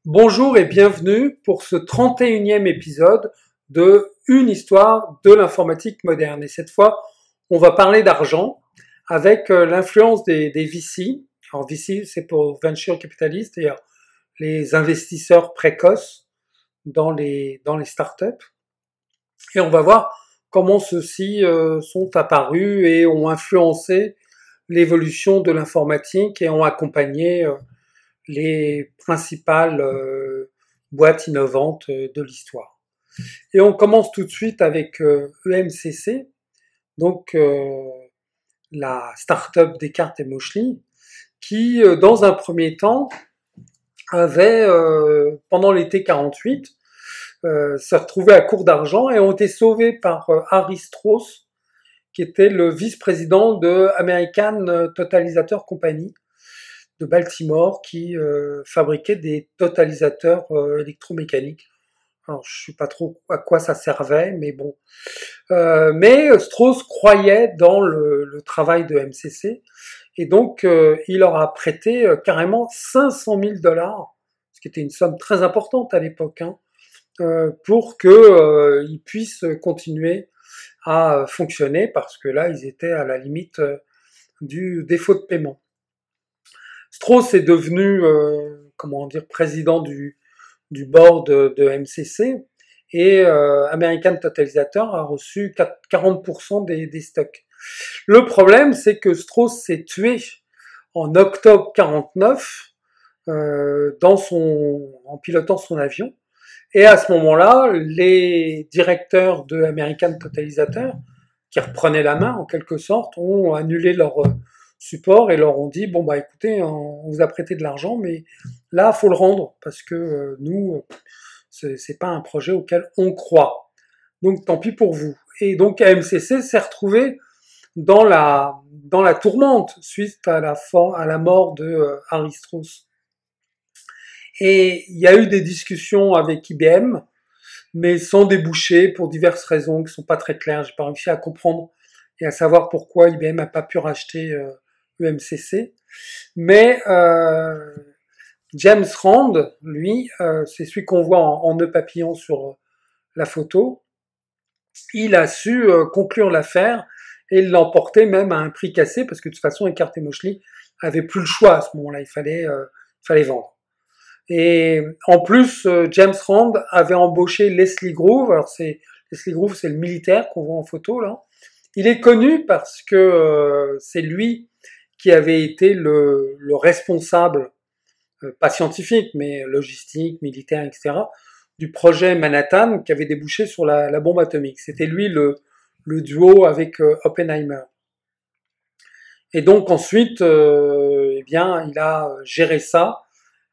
Bonjour et bienvenue pour ce 31e épisode de Une histoire de l'informatique moderne. Et cette fois, on va parler d'argent avec l'influence des VC. Alors VC, c'est pour Venture Capitalist, c'est-à-dire les investisseurs précoces dans les startups. Et on va voir comment ceux-ci sont apparus et ont influencé l'évolution de l'informatique et ont accompagné les principales boîtes innovantes de l'histoire. Et on commence tout de suite avec EMCC, donc la start-up Descartes et Moschly, qui dans un premier temps avait, pendant l'été 48, se retrouvait à court d'argent et ont été sauvés par Harry Strauss, qui était le vice-président de American Totalizator Company de Baltimore, qui fabriquait des totalisateurs électromécaniques. Alors, je sais pas trop à quoi ça servait, mais bon. Mais Strauss croyait dans le travail de MCC, et donc il leur a prêté carrément 500 000 $, ce qui était une somme très importante à l'époque, hein, pour que ils puissent continuer à fonctionner, parce que là, ils étaient à la limite du défaut de paiement. Strauss est devenu, président du board de MCC, et American Totalizator a reçu 40% des stocks. Le problème, c'est que Strauss s'est tué en octobre 49 en pilotant son avion. Et à ce moment-là, les directeurs de American Totalizator, qui reprenaient la main en quelque sorte, ont annulé leur support et leur ont dit bon bah écoutez, on vous a prêté de l'argent, mais là faut le rendre parce que nous c'est pas un projet auquel on croit. Donc tant pis pour vous. Et donc AMCC s'est retrouvé dans la tourmente suite à la mort de Harry Strauss. Et il y a eu des discussions avec IBM, mais sans déboucher pour diverses raisons qui sont pas très claires. J'ai pas réussi à comprendre et à savoir pourquoi IBM n'a pas pu racheter EMCC. Mais James Rand, lui, c'est celui qu'on voit en nœud papillon sur la photo, il a su conclure l'affaire et l'emporter même à un prix cassé, parce que de toute façon, Descartes et Moschly avaient plus le choix à ce moment-là, il fallait vendre. Et en plus, James Rand avait embauché Leslie Groove. Alors Leslie Groove, c'est le militaire qu'on voit en photo là. Il est connu parce que c'est lui qui avait été le responsable, pas scientifique, mais logistique, militaire, etc., du projet Manhattan qui avait débouché sur la bombe atomique. C'était lui le duo avec Oppenheimer. Et donc ensuite, eh bien, il a géré ça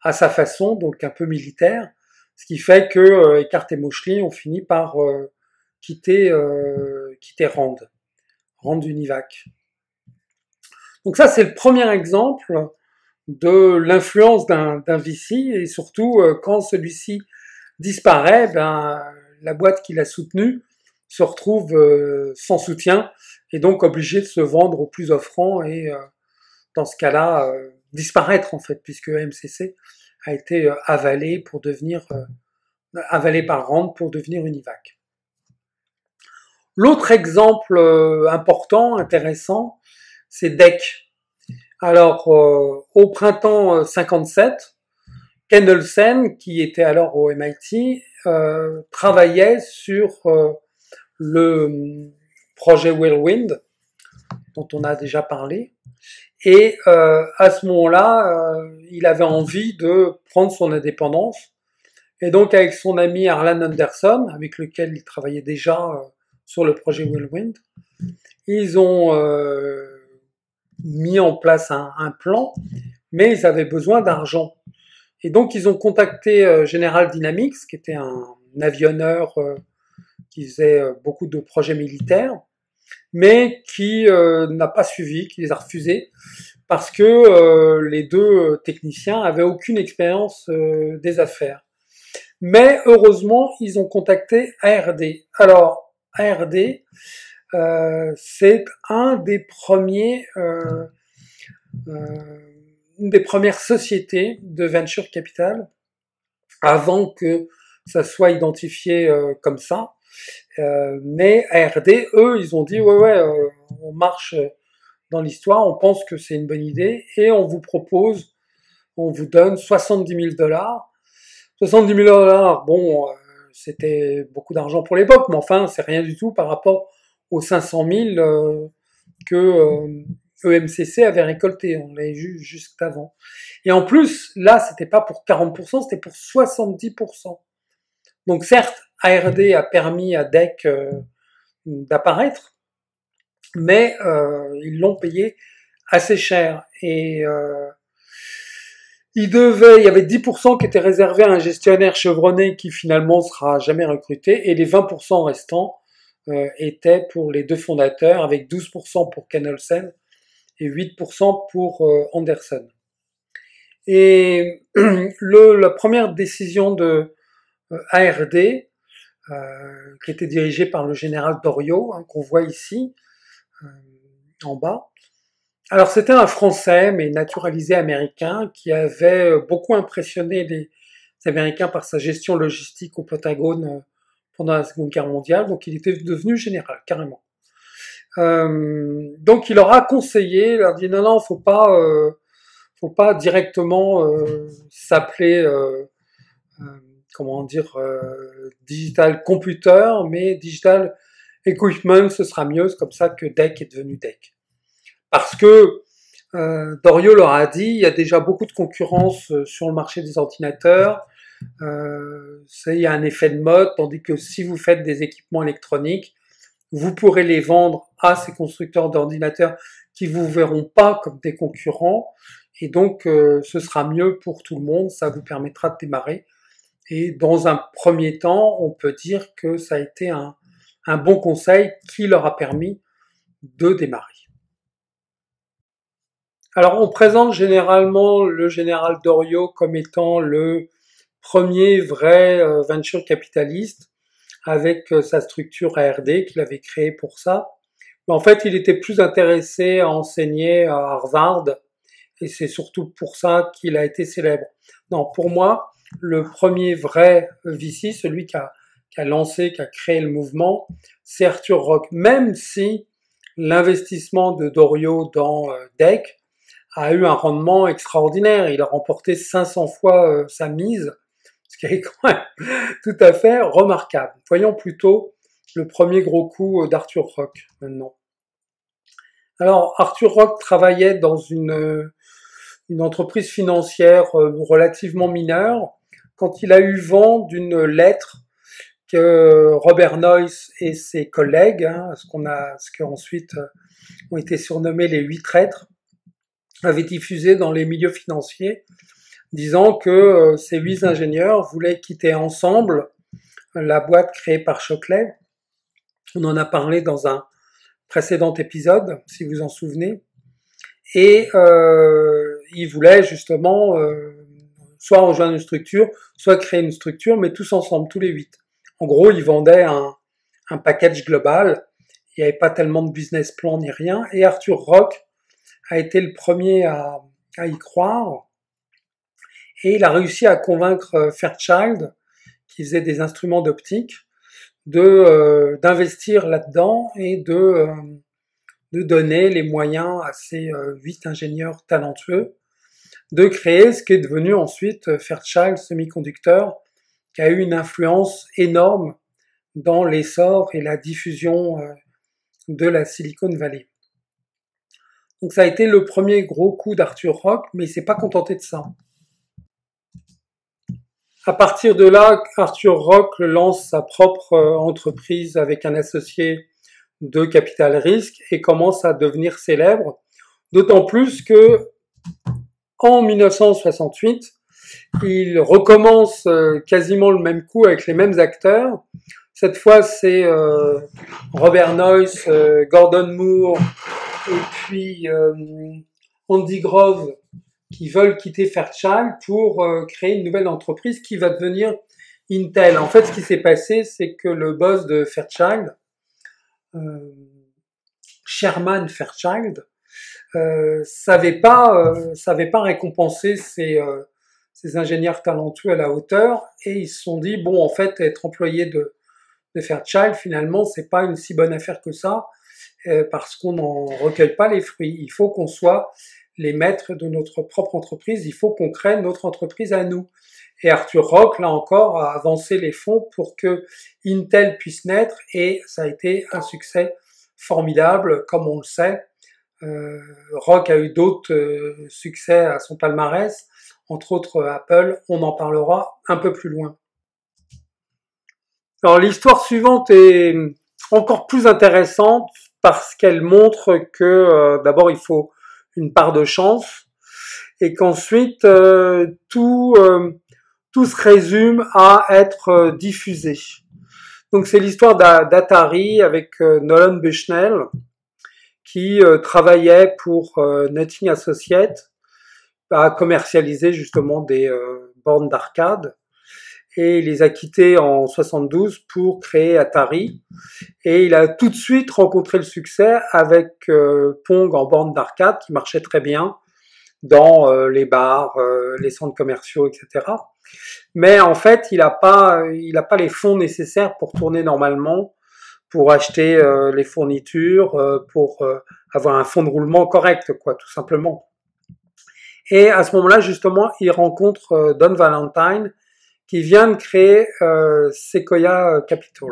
à sa façon, donc un peu militaire, ce qui fait que Descartes et Moschly ont fini par quitter Rand Univac. Donc ça, c'est le premier exemple de l'influence d'un VC, et surtout quand celui-ci disparaît, ben la boîte qui l'a soutenu se retrouve sans soutien et donc obligée de se vendre au plus offrant et dans ce cas-là disparaître en fait, puisque MCC a été avalé par Rand pour devenir Univac. L'autre exemple important, intéressant, c'est DEC. Alors, au printemps 57, Ken Olsen, qui était alors au MIT, travaillait sur le projet Whirlwind, dont on a déjà parlé. Et à ce moment-là, il avait envie de prendre son indépendance. Et donc avec son ami Arlan Anderson, avec lequel il travaillait déjà sur le projet Whirlwind, ils ont mis en place un plan, mais ils avaient besoin d'argent. Et donc ils ont contacté General Dynamics, qui était un avionneur qui faisait beaucoup de projets militaires, mais qui n'a pas suivi, qui les a refusés, parce que les deux techniciens avaient aucune expérience des affaires. Mais heureusement, ils ont contacté ARD. Alors, ARD, c'est une des premières sociétés de venture capital avant que ça soit identifié comme ça. Mais ARD, eux, ils ont dit ouais, on marche dans l'histoire, on pense que c'est une bonne idée et on vous propose, on vous donne 70 000 $. 70 000 $, bon, c'était beaucoup d'argent pour l'époque, mais enfin, c'est rien du tout par rapport aux 500 000 que EMCC avait récolté. On l'avait vu juste avant. Et en plus, là, c'était pas pour 40%, c'était pour 70%. Donc certes, ARD a permis à DEC d'apparaître, mais ils l'ont payé assez cher. Et il y avait 10% qui étaient réservés à un gestionnaire chevronné qui finalement sera jamais recruté, et les 20% restants étaient pour les deux fondateurs, avec 12% pour Ken Olsen et 8% pour Anderson. Et la première décision de ARD, qui était dirigée par le général Doriot, qu'on voit ici, en bas. Alors c'était un Français, mais naturalisé américain, qui avait beaucoup impressionné les Américains par sa gestion logistique au Pentagone pendant la Seconde Guerre mondiale, donc il était devenu général, carrément. Donc il leur a conseillé, il leur a dit non, faut pas directement s'appeler comment dire digital computer, mais digital equipment, ce sera mieux, c'est comme ça que DEC est devenu DEC. Parce que Doriot leur a dit, il y a déjà beaucoup de concurrence sur le marché des ordinateurs, il y a un effet de mode, tandis que si vous faites des équipements électroniques, vous pourrez les vendre à ces constructeurs d'ordinateurs qui vous verront pas comme des concurrents, et donc ce sera mieux pour tout le monde, ça vous permettra de démarrer. Et dans un premier temps, on peut dire que ça a été un bon conseil qui leur a permis de démarrer. Alors on présente généralement le général Doriot comme étant le premier vrai venture capitaliste, avec sa structure ARD qu'il avait créée pour ça. Mais en fait, il était plus intéressé à enseigner à Harvard, et c'est surtout pour ça qu'il a été célèbre. Non, pour moi, le premier vrai VC, celui qui a lancé, qui a créé le mouvement, c'est Arthur Rock. Même si l'investissement de Doriot dans DEC a eu un rendement extraordinaire, il a remporté 500 fois sa mise, ce qui est quand même tout à fait remarquable. Voyons plutôt le premier gros coup d'Arthur Rock maintenant. Alors Arthur Rock travaillait dans une entreprise financière relativement mineure quand il a eu vent d'une lettre que Robert Noyce et ses collègues, ce qu'ensuite ont été surnommés les 8 traîtres, avaient diffusé dans les milieux financiers, disant que ces 8 ingénieurs voulaient quitter ensemble la boîte créée par Shockley. On en a parlé dans un précédent épisode, si vous en souvenez. Et ils voulaient justement soit rejoindre une structure, soit créer une structure, mais tous ensemble, tous les 8. En gros, ils vendaient un package global. Il n'y avait pas tellement de business plan ni rien. Et Arthur Rock a été le premier à y croire. Et il a réussi à convaincre Fairchild, qui faisait des instruments d'optique, d'investir là-dedans et de donner les moyens à ces 8 ingénieurs talentueux de créer ce qui est devenu ensuite Fairchild Semiconductor, qui a eu une influence énorme dans l'essor et la diffusion de la Silicon Valley. Donc ça a été le premier gros coup d'Arthur Rock, mais il s'est pas contenté de ça. À partir de là, Arthur Rock lance sa propre entreprise avec un associé de capital risque et commence à devenir célèbre, d'autant plus que en 1968, il recommence quasiment le même coup avec les mêmes acteurs. Cette fois, c'est Robert Noyce, Gordon Moore et puis Andy Grove qui veulent quitter Fairchild pour créer une nouvelle entreprise qui va devenir Intel. En fait, ce qui s'est passé, c'est que le boss de Fairchild, Sherman Fairchild, savait pas récompenser ces ingénieurs talentueux à la hauteur, et ils se sont dit, bon, en fait, être employé de Fairchild, finalement, c'est pas une si bonne affaire que ça, parce qu'on n'en recueille pas les fruits. Il faut qu'on soit les maîtres de notre propre entreprise, il faut qu'on crée notre entreprise à nous. Et Arthur Rock, là encore, a avancé les fonds pour que Intel puisse naître, et ça a été un succès formidable, comme on le sait. Rock a eu d'autres succès à son palmarès, entre autres Apple, on en parlera un peu plus loin. Alors l'histoire suivante est encore plus intéressante parce qu'elle montre que d'abord il faut une part de chance et qu'ensuite tout se résume à être diffusé. Donc c'est l'histoire d'Atari avec Nolan Bushnell qui travaillait pour Nothing Associates à commercialiser justement des bornes d'arcade, et il les a quittés en 72 pour créer Atari, et il a tout de suite rencontré le succès avec Pong en borne d'arcade qui marchait très bien dans les bars, les centres commerciaux, etc. Mais en fait, il a pas les fonds nécessaires pour tourner normalement, pour acheter les fournitures, pour avoir un fonds de roulement correct, quoi, tout simplement. Et à ce moment-là, justement, il rencontre Don Valentine, qui vient de créer Sequoia Capital.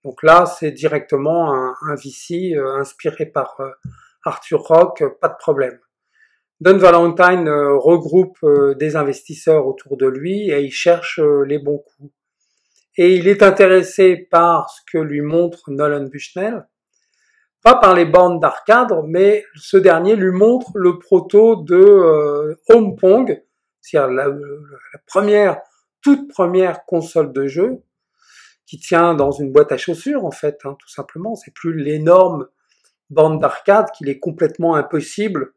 Donc là, c'est directement un VC inspiré par Arthur Rock, pas de problème. Don Valentine regroupe des investisseurs autour de lui et il cherche les bons coups. Et il est intéressé par ce que lui montre Nolan Bushnell, pas par les bornes d'arcade, mais ce dernier lui montre le proto de Home Pong, c'est-à-dire la toute première console de jeu, qui tient dans une boîte à chaussures, en fait, hein, tout simplement. C'est plus l'énorme borne d'arcade qu'il est complètement impossible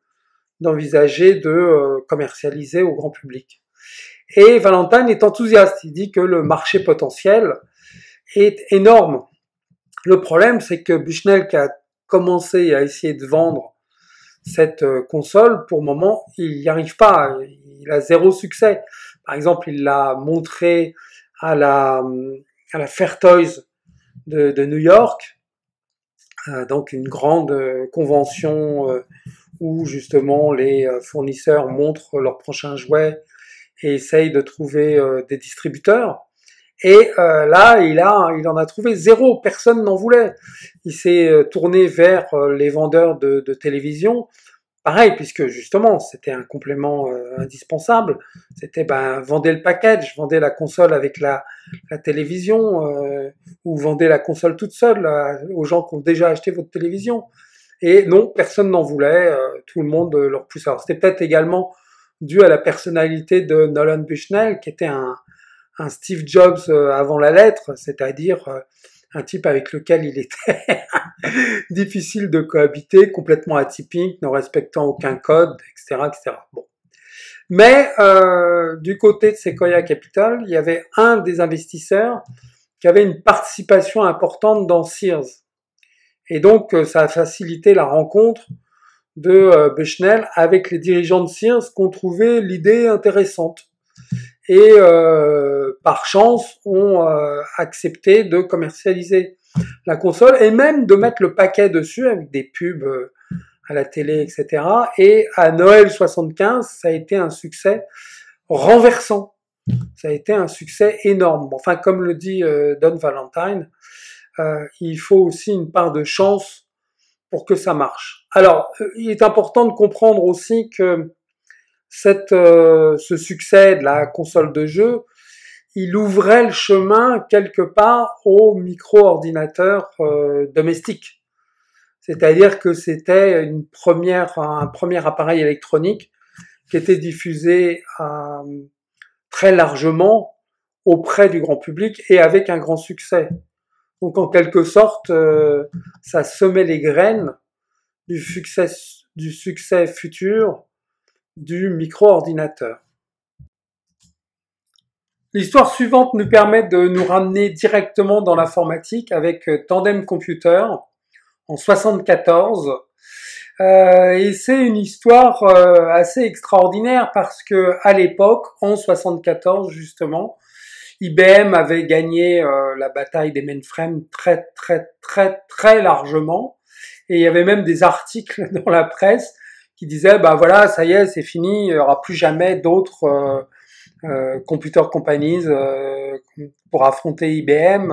d'envisager de commercialiser au grand public. Et Valentine est enthousiaste, il dit que le marché potentiel est énorme. Le problème, c'est que Bushnell, qui a commencé à essayer de vendre cette console, pour le moment, il n'y arrive pas, il a zéro succès. Par exemple, il l'a montré à la Fairtoys de New York, donc une grande convention où justement les fournisseurs montrent leurs prochains jouets et essayent de trouver des distributeurs. Et là, il en a trouvé zéro, personne n'en voulait. Il s'est tourné vers les vendeurs de télévision, pareil, puisque justement, c'était un complément indispensable. C'était, vendez le package, vendez la console avec la télévision, ou vendez la console toute seule aux gens qui ont déjà acheté votre télévision. Et non, personne n'en voulait, tout le monde leur pousse. Alors, c'était peut-être également dû à la personnalité de Nolan Bushnell, qui était un Steve Jobs avant la lettre, c'est-à-dire un type avec lequel il était difficile de cohabiter, complètement atypique, ne respectant aucun code, etc., etc. Bon. Mais du côté de Sequoia Capital, il y avait un des investisseurs qui avait une participation importante dans Sears. Et donc, ça a facilité la rencontre de Bushnell avec les dirigeants de Sears qui ont trouvé l'idée intéressante. Et par chance, ont accepté de commercialiser la console et même de mettre le paquet dessus avec des pubs à la télé, etc. Et à Noël 75, ça a été un succès renversant. Ça a été un succès énorme. Enfin, comme le dit Don Valentine, il faut aussi une part de chance pour que ça marche. Alors, il est important de comprendre aussi que ce succès de la console de jeu, il ouvrait le chemin quelque part aux micro-ordinateurs domestiques. C'est-à-dire que c'était un premier appareil électronique qui était diffusé très largement auprès du grand public et avec un grand succès. Donc en quelque sorte, ça semait les graines du succès futur du micro-ordinateur. L'histoire suivante nous permet de nous ramener directement dans l'informatique avec Tandem Computer en 74. Et c'est une histoire assez extraordinaire parce que à l'époque, en 74 justement, IBM avait gagné la bataille des mainframes très largement. Et il y avait même des articles dans la presse qui disaient, bah voilà, ça y est, c'est fini, il n'y aura plus jamais d'autres computer companies pour affronter IBM.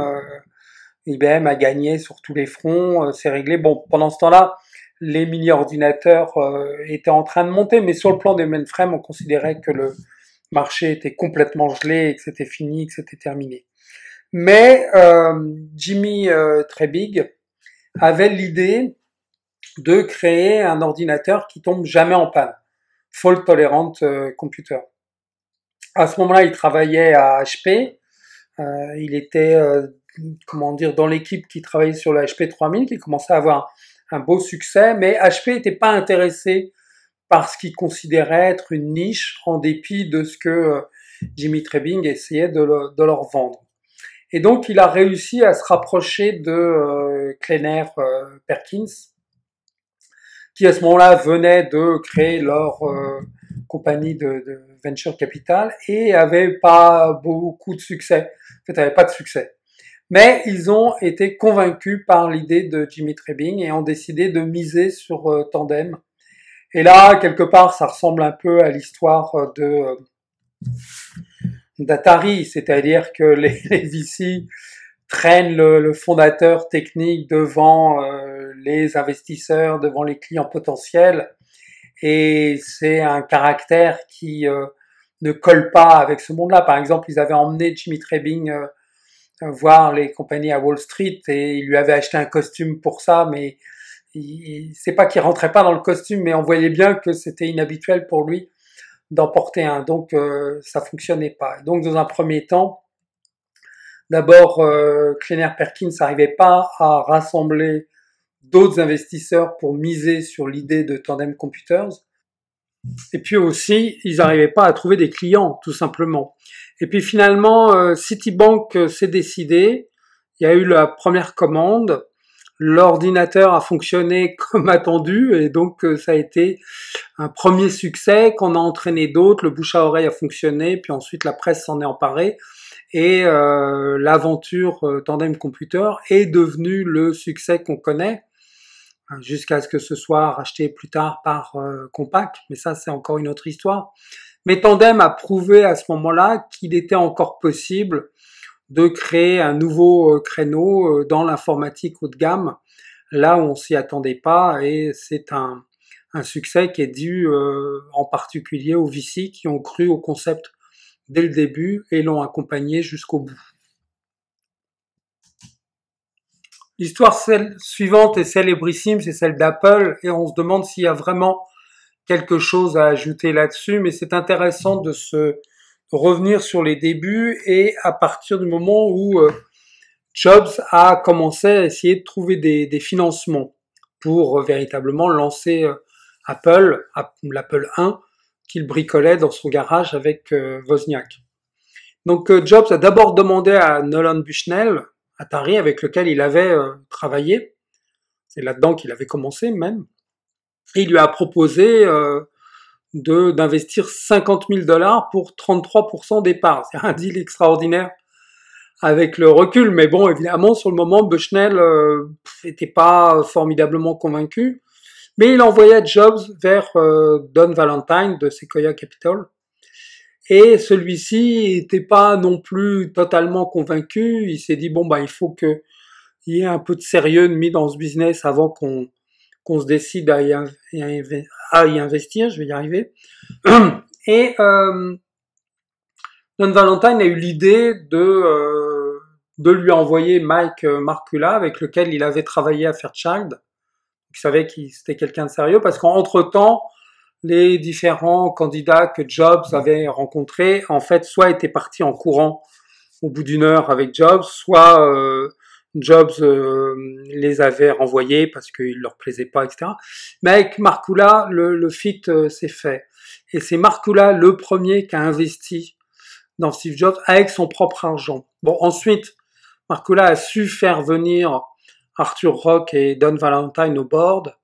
IBM a gagné sur tous les fronts, c'est réglé. Bon, pendant ce temps-là, les mini-ordinateurs étaient en train de monter, mais sur le plan des mainframes, on considérait que le marché était complètement gelé et que c'était fini, que c'était terminé. Mais Jimmy Trebig avait l'idée de créer un ordinateur qui tombe jamais en panne, fault tolerant computer. À ce moment-là, il travaillait à HP. Il était, comment dire, dans l'équipe qui travaillait sur le HP 3000, qui commençait à avoir un beau succès, mais HP n'était pas intéressé par ce qu'il considérait être une niche, en dépit de ce que Jimmy Trebing essayait de leur vendre. Et donc, il a réussi à se rapprocher de Kleiner Perkins, qui à ce moment-là venait de créer leur compagnie de venture capital et avait pas beaucoup de succès. En fait, avait pas de succès. Mais ils ont été convaincus par l'idée de Jimmy Trebing et ont décidé de miser sur Tandem. Et là, quelque part, ça ressemble un peu à l'histoire d'Atari, c'est-à-dire que les VC traînent le fondateur technique devant les investisseurs, devant les clients potentiels, et c'est un caractère qui ne colle pas avec ce monde-là. Par exemple, ils avaient emmené Jimmy Trebing voir les compagnies à Wall Street et il lui avait acheté un costume pour ça, mais c'est pas qu'il rentrait pas dans le costume, mais on voyait bien que c'était inhabituel pour lui d'en porter un, donc ça fonctionnait pas. Donc dans un premier temps, d'abord Kleiner Perkins n'arrivait pas à rassembler d'autres investisseurs pour miser sur l'idée de Tandem Computers, et puis aussi ils n'arrivaient pas à trouver des clients, tout simplement. Et puis finalement Citibank s'est décidé, il y a eu la première commande, l'ordinateur a fonctionné comme attendu et donc ça a été un premier succès qu'on a entraîné d'autres, le bouche à oreille a fonctionné, puis ensuite la presse s'en est emparée et l'aventure Tandem Computer est devenue le succès qu'on connaît jusqu'à ce que ce soit racheté plus tard par Compaq, mais ça c'est encore une autre histoire. Mais Tandem a prouvé à ce moment-là qu'il était encore possible de créer un nouveau créneau dans l'informatique haut de gamme, là où on s'y attendait pas, et c'est un succès qui est dû en particulier aux VC qui ont cru au concept dès le début et l'ont accompagné jusqu'au bout. L'histoire suivante est célébrissime, c'est celle d'Apple, et on se demande s'il y a vraiment quelque chose à ajouter là-dessus, mais c'est intéressant de se revenir sur les débuts et à partir du moment où Jobs a commencé à essayer de trouver des financements pour véritablement lancer Apple, l'Apple 1, qu'il bricolait dans son garage avec Wozniak. Donc Jobs a d'abord demandé à Nolan Bushnell, Atari, avec lequel il avait travaillé, c'est là-dedans qu'il avait commencé même, et il lui a proposé d'investir 50 000 $ pour 33% des parts. C'est un deal extraordinaire avec le recul, mais bon, évidemment, sur le moment, Bushnell était pas formidablement convaincu, mais il envoyait Jobs vers Don Valentine de Sequoia Capital, et celui-ci était pas non plus totalement convaincu. Il s'est dit bon bah il faut que il y ait un peu de sérieux mis dans ce business avant qu'on se décide à y investir. Je vais y arriver. Et Don Valentine a eu l'idée de lui envoyer Mike Markula, avec lequel il avait travaillé à Fairchild. Il savait qu'il c'était quelqu'un de sérieux, parce qu'entre-temps, les différents candidats que Jobs avait rencontrés, en fait, soit étaient partis en courant au bout d'une heure avec Jobs, soit Jobs les avait renvoyés parce qu'il leur plaisait pas, etc. Mais avec Markula, le fit s'est fait. Et c'est Markula le premier qui a investi dans Steve Jobs avec son propre argent. Bon, ensuite, Markula a su faire venir Arthur Rock et Don Valentine au board,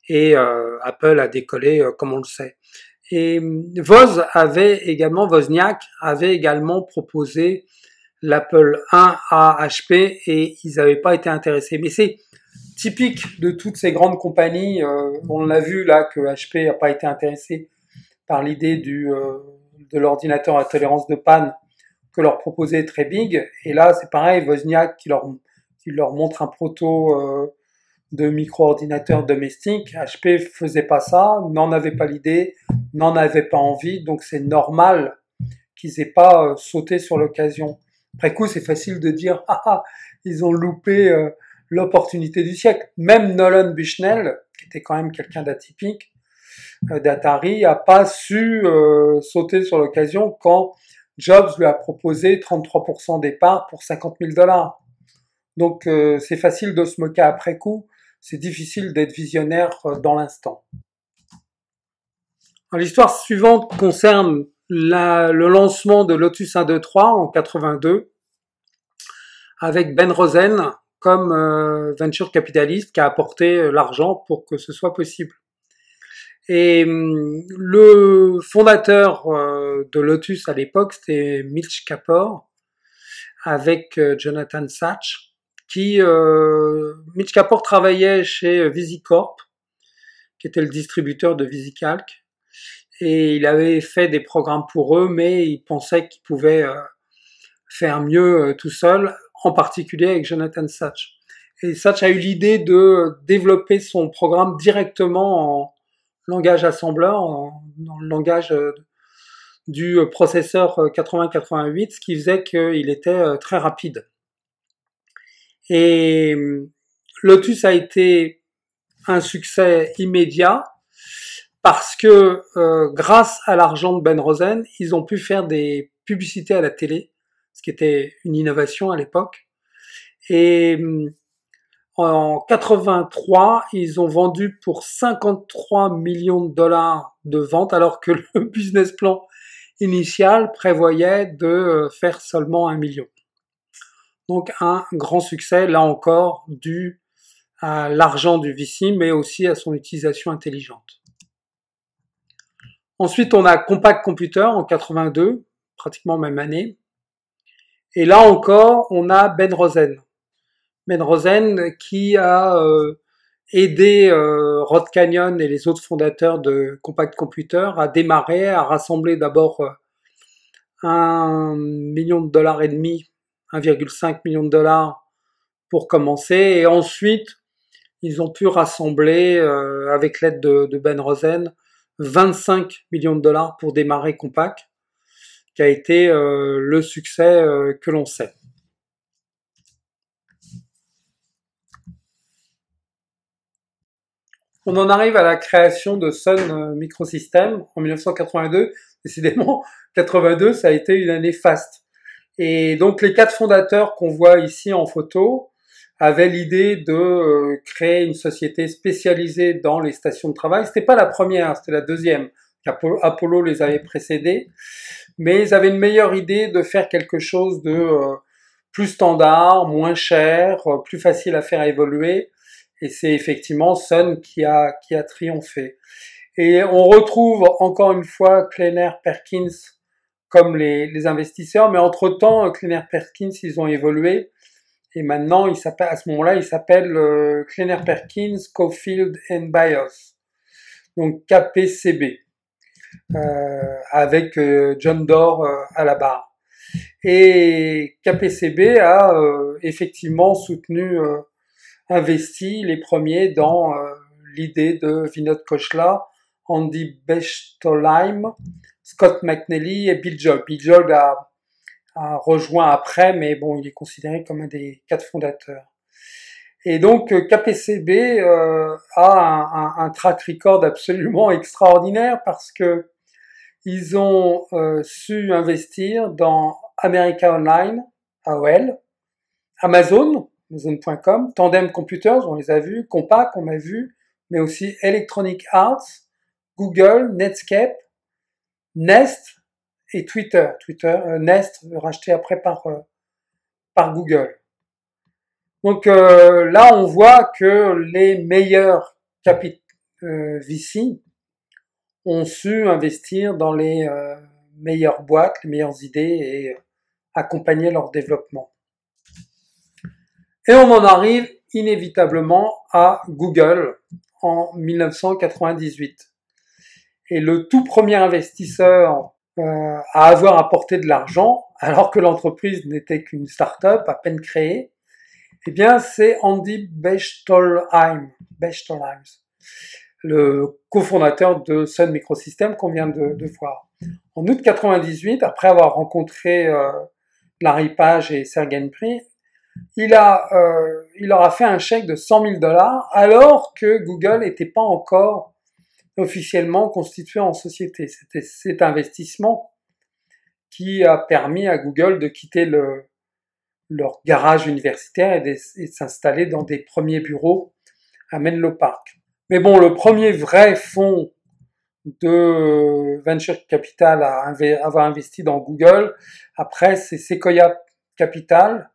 et Apple a décollé comme on le sait. Et Wozniak avait également proposé l'Apple 1 à HP et ils n'avaient pas été intéressés. Mais c'est typique de toutes ces grandes compagnies. On l'a vu là que HP n'a pas été intéressé par l'idée de l'ordinateur à tolérance de panne que leur proposait très big. Et là, c'est pareil, Wozniak qui leur montre un proto de micro-ordinateur domestique. HP faisait pas ça, n'en avait pas l'idée, n'en avait pas envie, donc c'est normal qu'ils aient pas sauté sur l'occasion. Après coup, c'est facile de dire ils ont loupé l'opportunité du siècle. Même Nolan Bushnell, qui était quand même quelqu'un d'atypique, d'Atari, a pas su sauter sur l'occasion quand Jobs lui a proposé 33% des parts pour $50 000. Donc c'est facile de se moquer après coup, c'est difficile d'être visionnaire dans l'instant. L'histoire suivante concerne le lancement de Lotus 1-2-3 en 82 avec Ben Rosen comme venture capitaliste qui a apporté l'argent pour que ce soit possible. Et le fondateur de Lotus à l'époque, c'était Mitch Kapor avec Jonathan Sachs, Mitch Kapor travaillait chez VisiCorp, qui était le distributeur de VisiCalc, et il avait fait des programmes pour eux, mais il pensait qu'il pouvait faire mieux tout seul, en particulier avec Jonathan Sachs. Et Sachs a eu l'idée de développer son programme directement en langage assembleur, dans le langage du processeur 8088, ce qui faisait qu'il était très rapide. Et Lotus a été un succès immédiat parce que grâce à l'argent de Ben Rosen, ils ont pu faire des publicités à la télé, ce qui était une innovation à l'époque. Et en 83, ils ont vendu pour 53 millions de dollars de ventes, alors que le business plan initial prévoyait de faire seulement 1 million. Donc un grand succès, là encore, dû à l'argent du VC, mais aussi à son utilisation intelligente. Ensuite, on a Compaq Computer en 82, pratiquement même année. Et là encore, on a Ben Rosen. Ben Rosen qui a aidé Rod Canyon et les autres fondateurs de Compaq Computer à démarrer, à rassembler d'abord 1,5 million de dollars, 1,5 million de dollars pour commencer, et ensuite ils ont pu rassembler avec l'aide de Ben Rosen 25 millions de dollars pour démarrer Compaq, qui a été le succès que l'on sait. On en arrive à la création de Sun Microsystems en 1982. Décidément, 82, ça a été une année faste. Et donc les 4 fondateurs qu'on voit ici en photo avaient l'idée de créer une société spécialisée dans les stations de travail. C'était pas la première, c'était la deuxième. Apollo les avait précédés, mais ils avaient une meilleure idée de faire quelque chose de plus standard, moins cher, plus facile à faire évoluer. Et c'est effectivement Sun qui a triomphé. Et on retrouve encore une fois Kleiner Perkins comme les investisseurs, mais entre-temps, Kleiner Perkins, ils ont évolué. Et maintenant, à ce moment-là, il s'appelle Kleiner Perkins, Caulfield and Byers. Donc KPCB. Avec John Doerr à la barre. Et KPCB a effectivement investi les premiers dans l'idée de Vinod Khosla, Andy Bechtolheim, Scott McNeely et Bill Jog. Bill Jog a rejoint après, mais bon, il est considéré comme un des 4 fondateurs. Et donc KPCB a un track record absolument extraordinaire parce que ils ont su investir dans America Online, AOL, Amazon.com, Tandem Computers, on les a vus, Compaq, on a vu, mais aussi Electronic Arts, Google, Netscape, Nest et Twitter. Nest racheté après par Google. Donc là, on voit que les meilleurs VC ont su investir dans les meilleures boîtes, les meilleures idées et accompagner leur développement. Et on en arrive inévitablement à Google en 1998. Et le tout premier investisseur à avoir apporté de l'argent, alors que l'entreprise n'était qu'une start-up à peine créée, eh bien, c'est Andy Bechtolheim, le cofondateur de Sun Microsystems qu'on vient de voir. En août 98, après avoir rencontré Larry Page et Sergey Brin, il leur a fait un chèque de $100 000 alors que Google n'était pas encore officiellement constitué en société. C'était cet investissement qui a permis à Google de quitter leur garage universitaire et de s'installer dans des premiers bureaux à Menlo Park. Mais bon, le premier vrai fonds de venture capital à avoir investi dans Google, après, c'est Sequoia Capital,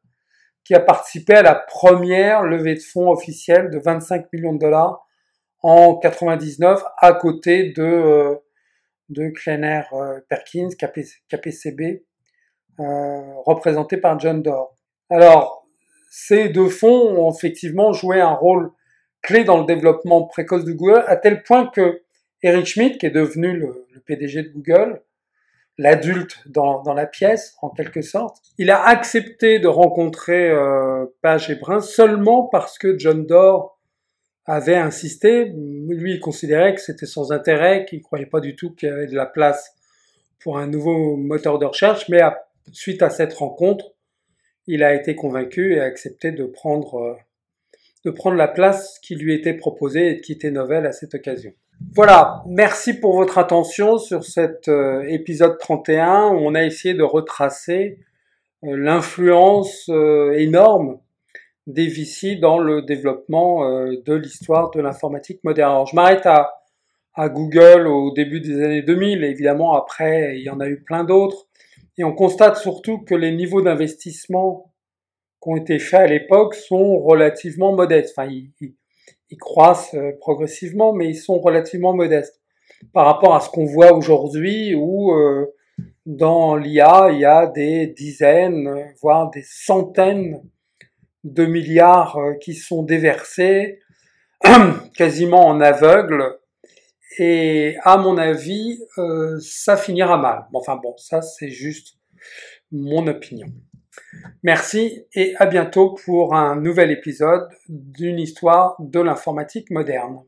qui a participé à la première levée de fonds officielle de $25 millions en 99, à côté de Kleiner Perkins, KPCB, représenté par John Doerr. Alors, ces deux fonds ont effectivement joué un rôle clé dans le développement précoce de Google, à tel point que Eric Schmidt, qui est devenu le PDG de Google, l'adulte dans la pièce, en quelque sorte, il a accepté de rencontrer Page et Brin seulement parce que John Doerr avait insisté. Lui, il considérait que c'était sans intérêt, qu'il ne croyait pas du tout qu'il y avait de la place pour un nouveau moteur de recherche, mais suite à cette rencontre, il a été convaincu et a accepté de prendre la place qui lui était proposée et de quitter Novell à cette occasion. Voilà, merci pour votre attention sur cet épisode 31 où on a essayé de retracer l'influence énorme des VC dans le développement de l'histoire de l'informatique moderne. Alors, je m'arrête à Google au début des années 2000, et évidemment après il y en a eu plein d'autres, et on constate surtout que les niveaux d'investissement qui ont été faits à l'époque sont relativement modestes. Enfin, ils croissent progressivement, mais ils sont relativement modestes par rapport à ce qu'on voit aujourd'hui où dans l'IA, il y a des dizaines, voire des centaines de milliards qui sont déversés quasiment en aveugle, et à mon avis, ça finira mal. Enfin bon, ça c'est juste mon opinion. Merci et à bientôt pour un nouvel épisode d'une histoire de l'informatique moderne.